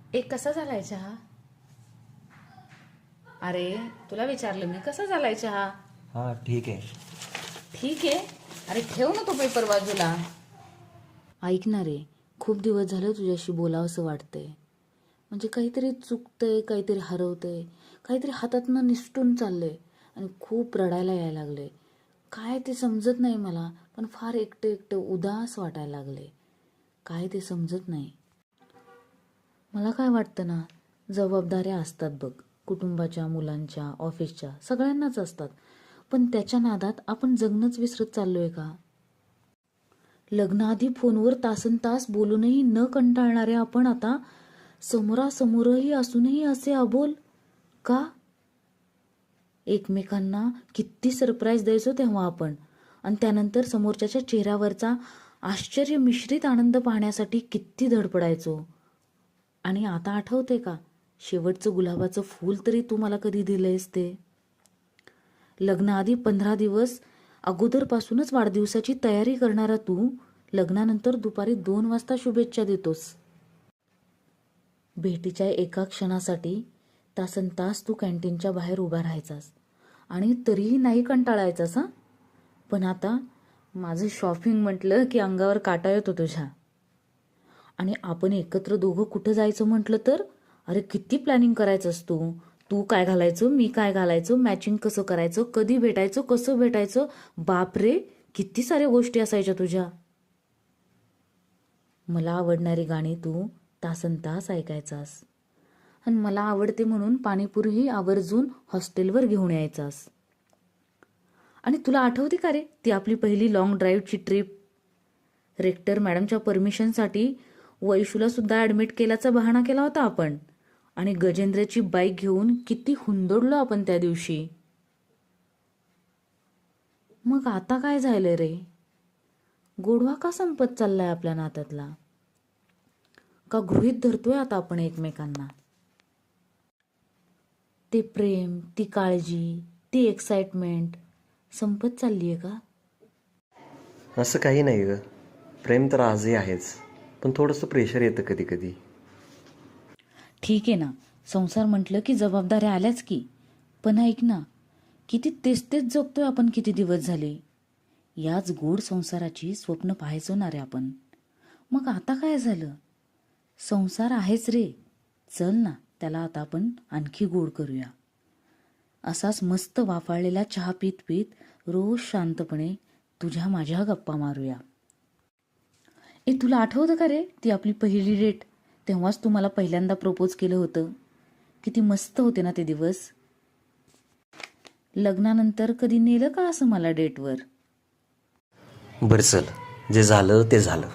एक कसा झालाय चहा? अरे तुला विचारलं मी, कसा झालाय चहा? हा ठीक आहे. ठीक आहे. अरे ठेव ना तो पेपर बाजूला. ऐक ना रे, खूप दिवस झालं तुझ्याशी बोलावंसं वाटतंय. म्हणजे काहीतरी चुकतंय, काहीतरी हरवतंय, काहीतरी हातातनं निसटून चाललंय आणि खूप रडायला यायला लागले. काय ते समजत नाही मला, पण फार एकटं एकटं उदास वाटायला लागले. काय ते समजत नाही. मला काय वाटतं ना, जबाबदाऱ्या असतात बघ, कुटुंबाच्या, मुलांच्या, ऑफिसच्या, सगळ्यांनाच असतात. पण त्याच्या नादात आपण जगणंच विसरत चाललोय का? लग्नाआधी फोनवर तासनतास बोलूनही न कंटाळणारे आपण आता समोरासमोरही असूनही असे अबोल का? एकमेकांना किती सरप्राईज द्यायचो तेव्हा आपण, आणि त्यानंतर समोरच्याच्या चेहऱ्यावरचा आश्चर्य मिश्रित आनंद पाहण्यासाठी किती धडपडायचो. आणि आता आठवते का, शेवटचं गुलाबाचं फूल तरी तू मला कधी दिलंयस ते? लग्नाआधी 15 दिवस अगोदरपासूनच वाढदिवसाची तयारी करणारा तू लग्नानंतर दुपारी 2 वाजता शुभेच्छा देतोस. भेटीच्या एका क्षणासाठी तासनतास तू कॅन्टीनच्या बाहेर उभा राहायचास आणि तरीही नाही कंटाळायचास. हा, पण आता माझं शॉपिंग म्हटलं की अंगावर काटा येतो तुझ्या. आणि आपण एकत्र दोघं कुठं जायचं म्हटलं तर अरे किती प्लॅनिंग करायचंस तू. तू काय घालायचं, मी काय घालायचं, मॅचिंग कसं करायचं, कधी भेटायचं, कसं भेटायचं, बापरे किती साऱ्या गोष्टी असायच्या तुझ्या. मला आवडणारी गाणी तू तासनतास ऐकायचास आणि मला आवडते म्हणून पाणीपुरीही आवर्जून हॉस्टेलवर घेऊन यायचास. आणि तुला आठवते का रे ती आपली पहिली लॉंग ड्राईव्हची ट्रिप? रेक्टर मॅडमच्या परमिशनसाठी वैशूला सुद्धा ॲडमिट केल्याचा बहाणा केला होता आपण, आणि गजेंद्रची बाईक घेऊन किती हुंदडलो आपण त्या दिवशी. मग आता काय झालं रे? गोडवा का संपत चाललाय आपल्या नात्यातला? का गृहीत धरतोय आता आपण एकमेकांना? ते प्रेम, ती काळजी, ती एक्साइटमेंट संपत चाललीये का? असं काही नाही ग, प्रेम तर आजही आहेच, पण थोडंसं प्रेशर येतं कधी कधी. ठीक आहे ना, संसार म्हटलं की जबाबदाऱ्या आल्याच की. पण ऐक ना, किती तेच तेच जगतोय आपण किती दिवस झाले. याच गोड संसाराची स्वप्न पाहायचो ना रे आपण. मग आता काय झालं? संसार आहेच रे, चल ना त्याला आता आपण आणखी गोड करूया. असाच मस्त वाफाळलेला चहा पीत पीत रोज शांतपणे तुझ्या माझ्या गप्पा मारूया. तुला आठवतं का रे ती आपली पहिली डेट? तेव्हाच तू मला पहिल्यांदा प्रपोज केलं होतं. किती मस्त होते ना ते दिवस. लग्नानंतर कधी नेलं का असं मला डेटवर? बरं चल, जे झालं ते झालं.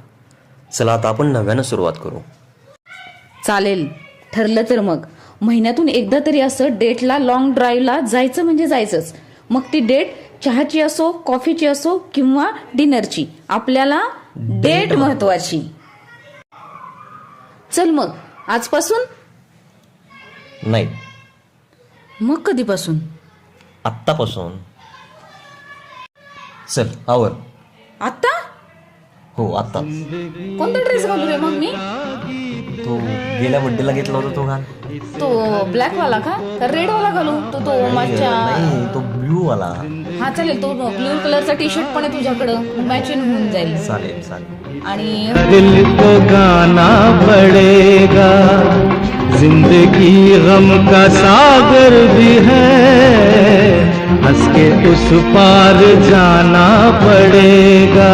चला आता आपण नव्यानं सुरुवात करू. चालेल, ठरलं तर मग महिन्यातून एकदा तरी असं डेटला, लॉंग ड्राईव्हला जायचं म्हणजे जायचंच. मग ती डेट चहाची असो, कॉफीची असो किंवा डिनरची, आपल्याला डेट महत्वाची. चल मग आजपासून? नाही, मग कधीपासून? आत्तापासून. चल आवर. आता? हो आत्ता. कोणता ड्रेस घालू रे मग मी? तो गेल्या बड्डेला घेतला होता तो घाल. तो ब्लॅक वाला का रेड वाला घालू? तो माझ्या नाही, तो ब्ल्यू वाला. हा चालेल, तो ब्लू कलरचा टी शर्ट पण आहे तुझ्याकडं, मॅचिंग होऊन जाईल. चालेल चालेल. आणि दिल को गाना पड़ेगा, जिंदगी गम का सागर भी है, हंस के उस पार जाना पड़ेगा.